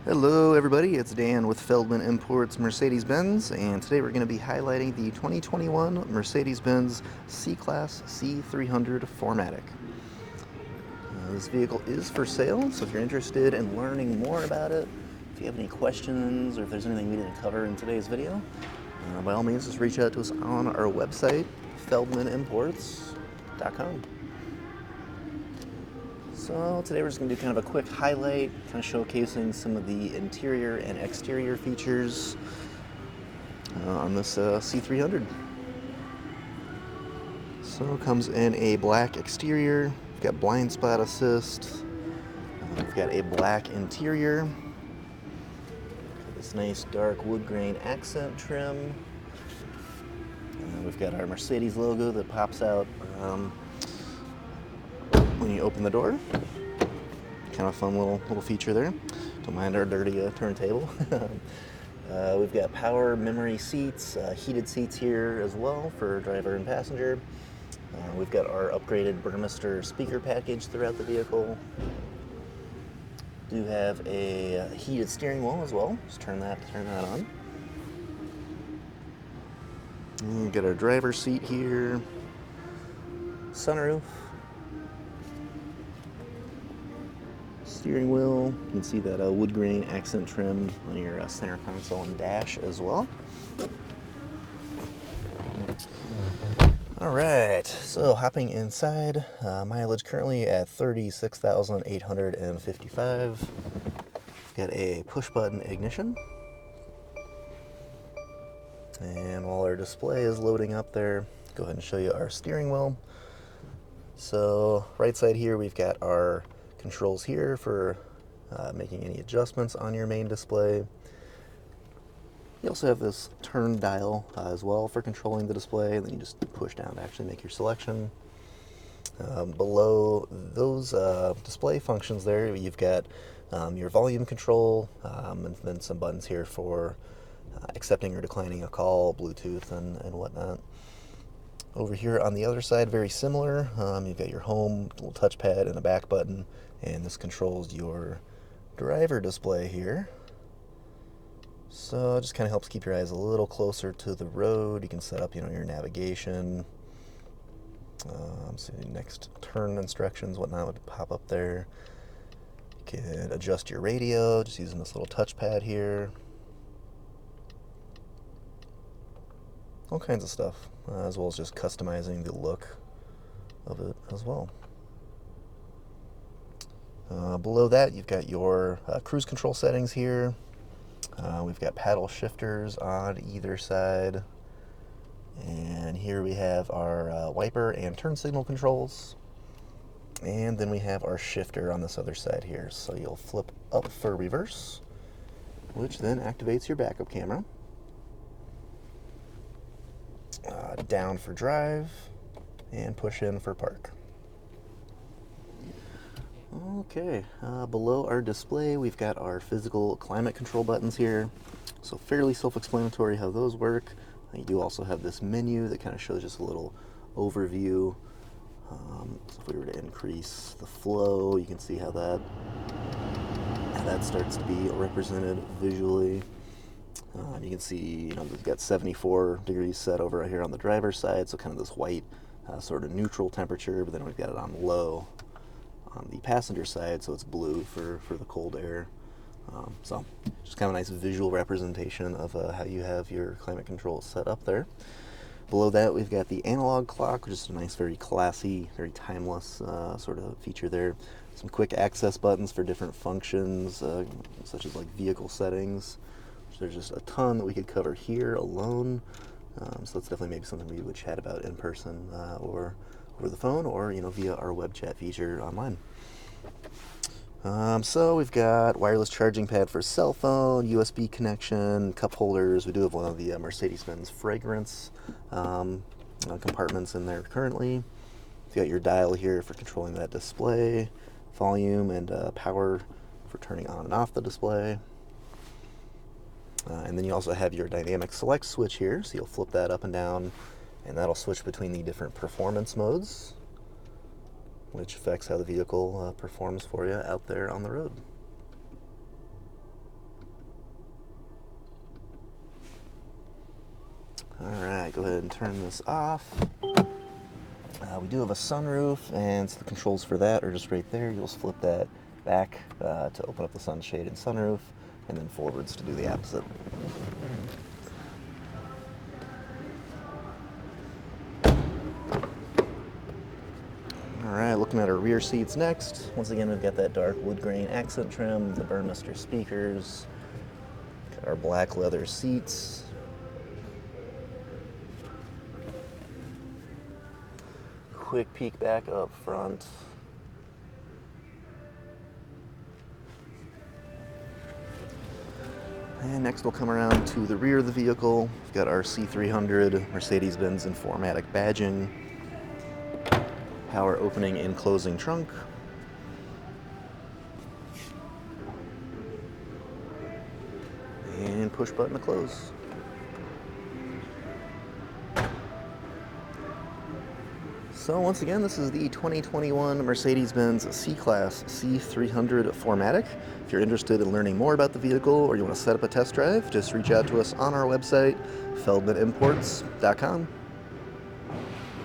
Hello everybody, it's Dan with Feldmann Imports Mercedes-Benz, and today we're going to be highlighting the 2021 Mercedes-Benz C-Class C300 4MATIC. This vehicle is for sale, so if you're interested in learning more about it, if you have any questions or if there's anything we didn't cover in today's video, by all means just reach out to us on our website, feldmanimports.com. So today we're just going to do kind of a quick highlight, kind of showcasing some of the interior and exterior features on this C300. So it comes in a black exterior, we've got blind spot assist, we've got a black interior, this nice dark wood grain accent trim, we've got our Mercedes logo that pops out when you open the door. Kind of a fun little feature there. Don't mind our dirty turntable. We've got power memory seats, heated seats here as well for driver and passenger. We've got our upgraded Burmester speaker package throughout the vehicle. Do have a heated steering wheel as well. Just turn that on. And we've got our driver's seat here. Sunroof. Steering wheel, you can see that wood grain accent trim on your center console and dash as well. Alright, so hopping inside, mileage currently at 36,855. Got a push button ignition. And while our display is loading up there, go ahead and show you our steering wheel. So right side here we've got our controls here for making any adjustments on your main display. You also have this turn dial as well for controlling the display, and then you just push down to actually make your selection. Below those display functions there, you've got your volume control, and then some buttons here for accepting or declining a call, Bluetooth, and whatnot. Over here on the other side, very similar. You've got your home, little touchpad, and a back button, and this controls your driver display here. So it just kind of helps keep your eyes a little closer to the road. You can set up, your navigation. So next turn instructions, whatnot would pop up there. You can adjust your radio just using this little touchpad here. All kinds of stuff, as well as just customizing the look of it as well. Below that, you've got your cruise control settings here. We've got paddle shifters on either side. And here we have our wiper and turn signal controls. And then we have our shifter on this other side here. So you'll flip up for reverse, which then activates your backup camera. Down for drive, and push in for park. Okay, below our display we've got our physical climate control buttons here, so fairly self-explanatory how those work. You do also have this menu that kind of shows just a little overview. So if we were to increase the flow, you can see how that starts to be represented visually. You can see, we've got 74 degrees set over here on the driver's side, so kind of this white sort of neutral temperature, but then we've got it on low on the passenger side, so it's blue for the cold air. So just kind of a nice visual representation of how you have your climate control set up there. Below that, we've got the analog clock, which is a nice, very classy, very timeless sort of feature there. Some quick access buttons for different functions, such as like vehicle settings. There's just a ton that we could cover here alone, so that's definitely maybe something we would chat about in person or over the phone, or via our web chat feature online. So we've got wireless charging pad for cell phone, USB connection, cup holders. We do have one of the Mercedes-Benz fragrance compartments in there currently. You've got your dial here for controlling that display, volume and power for turning on and off the display. And then you also have your dynamic select switch here, so you'll flip that up and down, and that'll switch between the different performance modes. which affects how the vehicle performs for you out there on the road. go ahead and turn this off. We do have a sunroof, and so the controls for that are just right there. You'll just flip that back to open up the sunshade and sunroof, and then forwards to do the opposite. Alright, looking at our rear seats next. Once again, we've got that dark wood grain accent trim, the Burmester speakers, got our black leather seats. Quick peek back up front. And next we'll come around to the rear of the vehicle. We've got our C300 Mercedes-Benz and 4MATIC badging. Power opening and closing trunk. And push button to close. So once again, this is the 2021 Mercedes-Benz C-Class C300 4MATIC. If you're interested in learning more about the vehicle or you want to set up a test drive, just reach out to us on our website, feldmanimports.com.